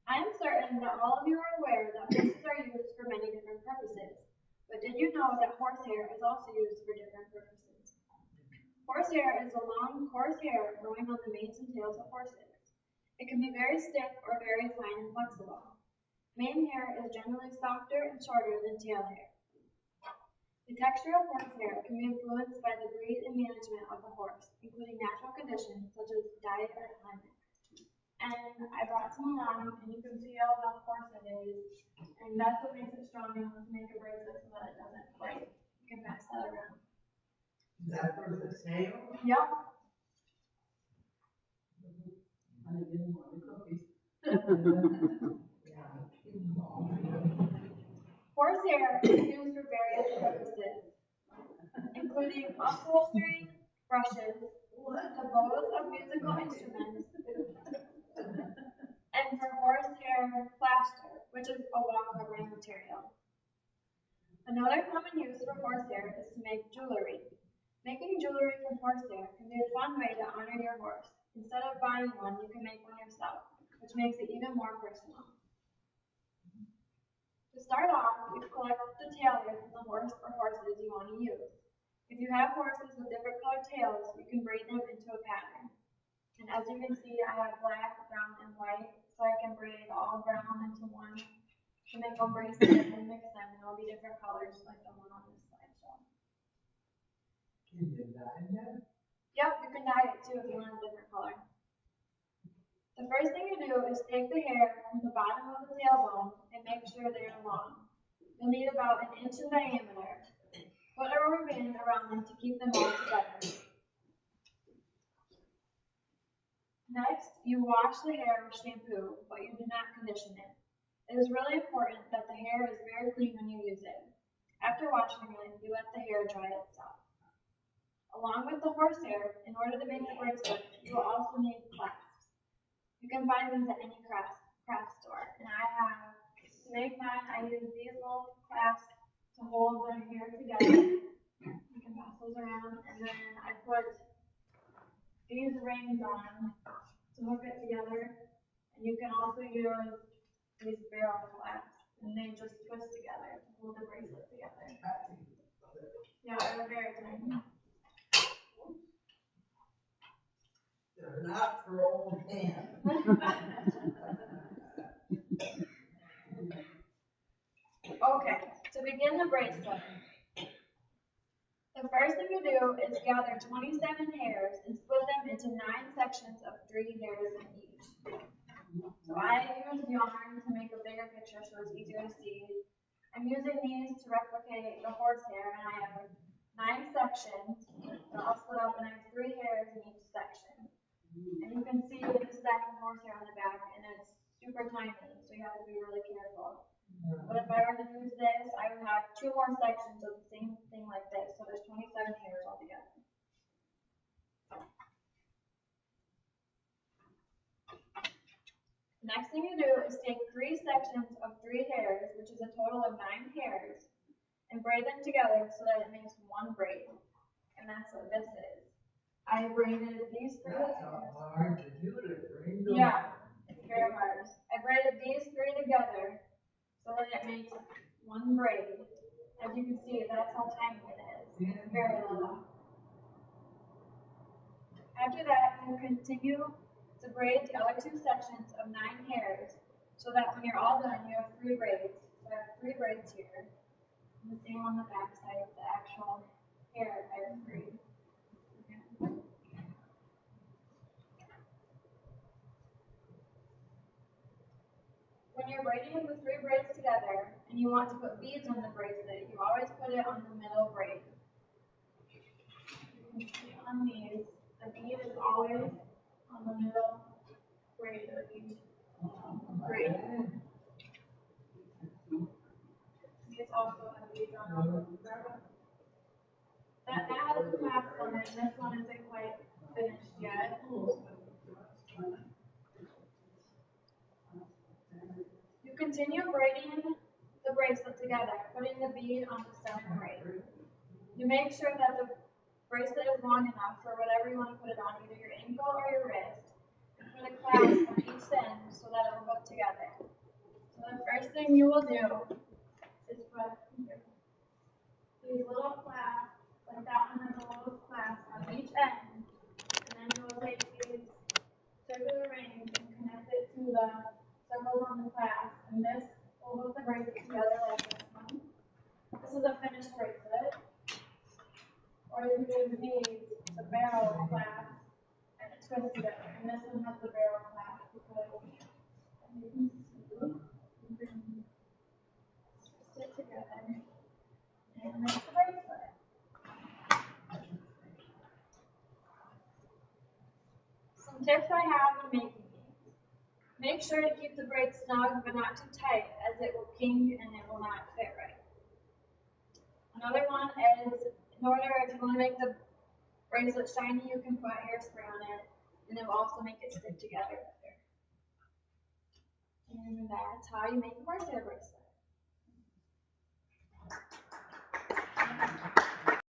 I am certain that all of you are aware that horses are used for many different purposes, but did you know that horsehair is also used for different purposes? Horsehair is a long, coarse hair growing on the manes and tails of horses. It can be very stiff or very fine and flexible. Mane hair is generally softer and shorter than tail hair. The texture of horsehair can be influenced by the breed and management of the horse, including natural conditions such as diet or climate. And I brought some along, and you can see how coarse it is, and that's what makes it strong enough to make a bracelet so that it doesn't break. You can pass that around. Is that for the sale? Yep. I didn't want the cookies. Horsehair is used for various purposes, including upholstery, brushes, the bows of musical instruments, and for horsehair plaster, which is a wall covering material. Another common use for horsehair is to make jewelry. Making jewelry from horsehair can be a fun way to honor your horse. Instead of buying one, you can make one yourself, which makes it even more personal. To start off, you collect the tail hair from the horse or horses you want to use. If you have horses with different colored tails, you can braid them into a pattern. And as you can see, I have black, brown, and white, so I can braid all brown into one to make one bracelet and mix them, and it'll be different colors like the one on this slideshow. Can you dye that? Yep, you can dye it too if you want a different color. The first thing you do is take the hair from the bottom of the tailbone and make sure they're long. You'll need about 1 inch in diameter. Put a rubber band around them to keep them all together. Next, you wash the hair with shampoo, but you do not condition it. It is really important that the hair is very clean when you use it. After washing it, you let the hair dry itself. Along with the horsehair, in order to make the bracelet, you will also need clasps. You can find these at any craft store. And to make mine, I use these little clasps to hold the hair together. You can pass those around, and then I put these rings on to hook it together, and you can also use these barrel clasps, and they just twist together to hold the bracelet together. Yeah, they're very tiny. They're not for old hands. Okay, to begin the bracelet, the first thing you do is gather 27 hairs and split them into 9 sections of 3 hairs in each. So I use yarn to make a bigger picture so it's easier to see. I'm using these to replicate the horsehair, and I have 9 sections. They're all split up, and I have 3 hairs in each section. And you can see the stack of horsehair on the back, and it's super tiny, so you have to be really careful. But if I were to use this, I would have 2 more sections of the same thing like this, so there's 27 hairs altogether. The next thing you do is take 3 sections of 3 hairs, which is a total of 9 hairs, and braid them together so that it makes one braid. And that's what this is. I braided these 3 hairs. That's hard to do to braid them. Yeah, it's very hard. I braided these 3 together so that it makes one braid. As you can see, that's how tiny it is. It's very little. After that, you continue to braid the other 2 sections of 9 hairs so that when you're all done, you have 3 braids. So I have 3 braids here. And the same on the back side with the actual hair I have 3. Okay. When you're braiding the 3 braids together and you want to put beads on the bracelet, you always put it on the middle braid. You can see on these, the bead is always on the middle braid of each braid. These also have beads on them. That has a clasp on it, and this one isn't quite finished yet. You continue braiding the bracelet together, putting the bead on the 7th braid. You make sure that the bracelet is long enough for whatever you want to put it on, either your ankle or your wrist. And put a clasp on each end so that it will hook together. So the first thing you will do is put these little clasps, like that one has a little clasp on each end, and then you will take these circular rings and connect it to the circles on the clasp, and this will hook the bracelet together like this one. This is a finished bracelet. Or you can use these, the barrel clasp, and it twists together. And this one has the barrel clasp because you can twist it together and make the bracelet. Some tips I have in making these. Make sure to keep the braid snug but not too tight, as it will kink and it will not fit right. Another one is, in order, if you want to make the bracelet shiny, you can put hairspray on it, and it will also make it stick together better. And that's how you make a horsehair bracelet.